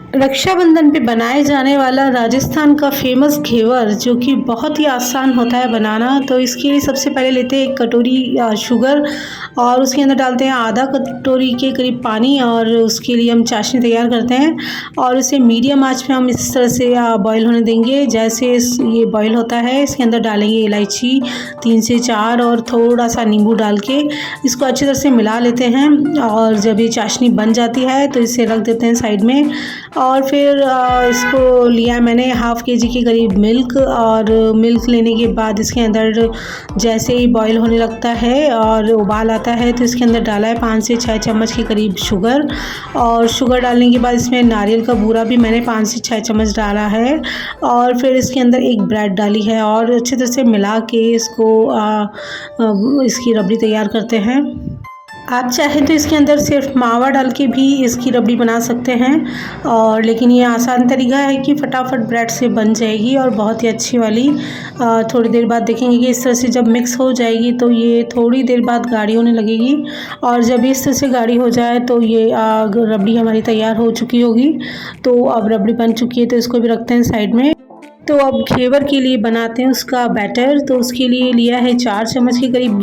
रक्षाबंधन पे बनाए जाने वाला राजस्थान का फेमस घेवर जो कि बहुत ही आसान होता है बनाना। तो इसके लिए सबसे पहले लेते हैं 1 कटोरी शुगर और उसके अंदर डालते हैं आधा कटोरी के करीब पानी और उसके लिए हम चाशनी तैयार करते हैं और इसे मीडियम आंच पे हम इस तरह से बॉईल होने देंगे। जैसे ये बॉईल होता है इसके अंदर डालेंगे इलायची 3 से 4 और थोड़ा सा नींबू डाल के इसको अच्छी तरह से मिला लेते हैं और जब ये चाशनी बन जाती है तो इसे रख देते हैं साइड में। और फिर इसको लिया मैंने ½ kg के करीब मिल्क और मिल्क लेने के बाद इसके अंदर जैसे ही बॉईल होने लगता है और उबाल आता है तो इसके अंदर डाला है 5 से 6 चम्मच के करीब शुगर और शुगर डालने के बाद इसमें नारियल का बूरा भी मैंने 5 से 6 चम्मच डाला है और फिर इसके अंदर एक ब्रेड डाली है और अच्छी तरह से मिला के इसको इसकी रबड़ी तैयार करते हैं। आप चाहें तो इसके अंदर सिर्फ मावा डाल के भी इसकी रबड़ी बना सकते हैं और लेकिन ये आसान तरीका है कि फटाफट ब्रेड से बन जाएगी और बहुत ही अच्छी वाली। थोड़ी देर बाद देखेंगे कि इस तरह से जब मिक्स हो जाएगी तो ये थोड़ी देर बाद गाढ़ी होने लगेगी और जब इस तरह से गाढ़ी हो जाए तो ये रबड़ी हमारी तैयार हो चुकी होगी। तो अब रबड़ी बन चुकी है तो इसको भी रखते हैं साइड में। तो अब घेवर के लिए बनाते हैं उसका बैटर। तो उसके लिए लिया है 4 चम्मच के करीब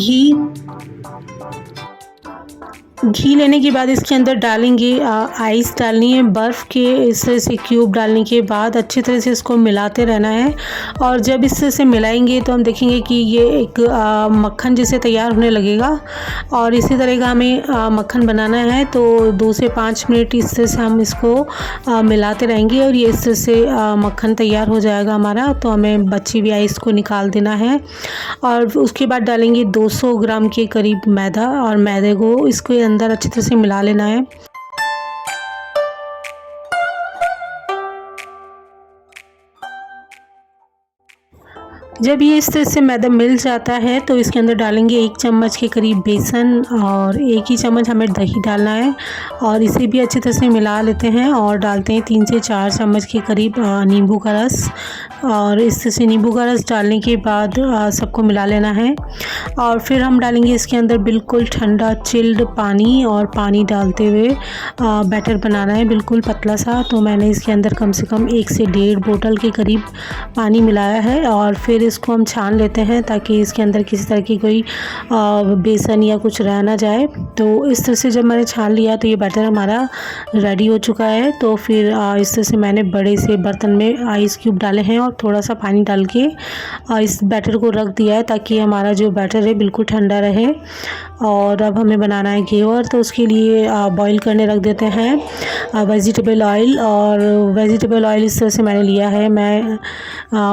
घी लेने के बाद इसके अंदर डालेंगे आइस डालनी है, बर्फ़ के इस तरह से क्यूब डालने के बाद अच्छी तरह से इसको मिलाते रहना है और जब इस तरह से मिलाएंगे तो हम देखेंगे कि ये एक मक्खन जैसे तैयार होने लगेगा और इसी तरह का हमें मक्खन बनाना है। तो 2 से 5 मिनट इस तरह से हम इसको मिलाते रहेंगे और ये इस तरह से मक्खन तैयार हो जाएगा हमारा। तो हमें बची हुई आइस को निकाल देना है और उसके बाद डालेंगे 200 ग्राम के करीब मैदा और मैदे को इसके अंदर अच्छी तरह से मिला लेना है। जब ये इस तरह से मैदा मिल जाता है तो इसके अंदर डालेंगे 1 चम्मच के करीब बेसन और 1 ही चम्मच हमें दही डालना है और इसे भी अच्छी तरह से मिला लेते हैं और डालते हैं 3 से 4 चम्मच के करीब नींबू का रस और इस तरह से नींबू का रस डालने के बाद सबको मिला लेना है और फिर हम डालेंगे इसके अंदर बिल्कुल ठंडा चिल्ड पानी और पानी डालते हुए बैटर बनाना है बिल्कुल पतला सा। तो मैंने इसके अंदर कम से कम 1 से 1.5 बोतल के करीब पानी मिलाया है और फिर इसको हम छान लेते हैं ताकि इसके अंदर किसी तरह की कोई बेसन या कुछ रह ना जाए। तो इस तरह से जब मैंने छान लिया तो ये बैटर हमारा रेडी हो चुका है। तो फिर इस तरह से मैंने बड़े से बर्तन में आइस क्यूब डाले हैं और थोड़ा सा पानी डाल के इस बैटर को रख दिया है ताकि हमारा जो बैटर है बिल्कुल ठंडा रहे। और अब हमें बनाना है घेवर। तो उसके लिए बॉईल करने रख देते हैं वेजिटेबल ऑयल और वेजिटेबल ऑयल इस तरह से मैंने लिया है। मैं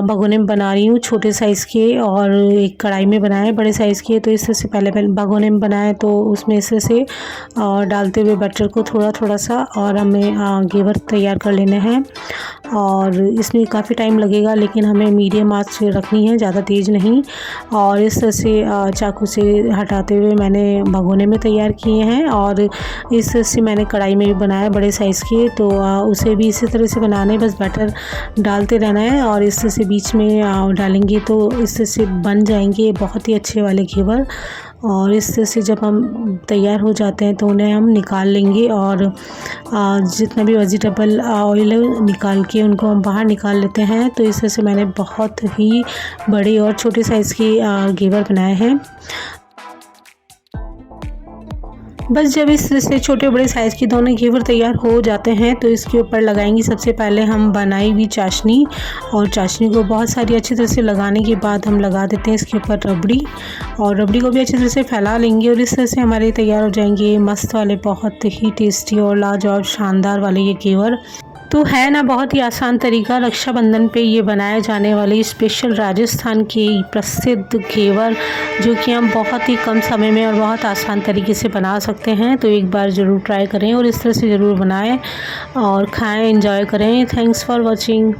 भगोने में बना रही हूँ छोटे साइज़ के और एक कढ़ाई में बनाए बड़े साइज़ के। तो इस तरह से पहले भगोने में बनाए तो उसमें इस तरह से डालते हुए बटर को थोड़ा थोड़ा सा और हमें घेवर तैयार कर लेने हैं और इसमें काफ़ी टाइम लगेगा लेकिन हमें मीडियम आंच रखनी है, ज़्यादा तेज़ नहीं। और इस तरह से चाकू से हटाते हुए मैंने भगोने में तैयार किए हैं और इस तरह से मैंने कढ़ाई में भी बनाया बड़े साइज़ के। तो उसे भी इसी तरह से बनाना है, बस बैटर डालते रहना है और इस तरह से बीच में डालेंगे तो इस तरह से बन जाएंगे बहुत ही अच्छे वाले घेवर। और इस तरह से जब हम तैयार हो जाते हैं तो उन्हें हम निकाल लेंगे और जितना भी वेजिटेबल ऑयल है निकाल के उनको हम बाहर निकाल लेते हैं। तो इस तरह से मैंने बहुत ही बड़े और छोटे साइज़ के घेवर बनाए हैं। बस जब इस तरह से छोटे बड़े साइज़ के दोनों घेवर तैयार हो जाते हैं तो इसके ऊपर लगाएंगे सबसे पहले हम बनाई हुई चाशनी और चाशनी को बहुत सारी अच्छी तरह से लगाने के बाद हम लगा देते हैं इसके ऊपर रबड़ी और रबड़ी को भी अच्छी तरह से फैला लेंगे और इस तरह से हमारे तैयार हो जाएंगे मस्त वाले बहुत ही टेस्टी और लाजवाब शानदार वाले ये घेवर। तो है ना बहुत ही आसान तरीका रक्षाबंधन पे ये बनाए जाने वाले स्पेशल राजस्थान के प्रसिद्ध घेवर जो कि हम बहुत ही कम समय में और बहुत आसान तरीके से बना सकते हैं। तो एक बार ज़रूर ट्राई करें और इस तरह से ज़रूर बनाएं और खाएं, एंजॉय करें। Thanks for watching.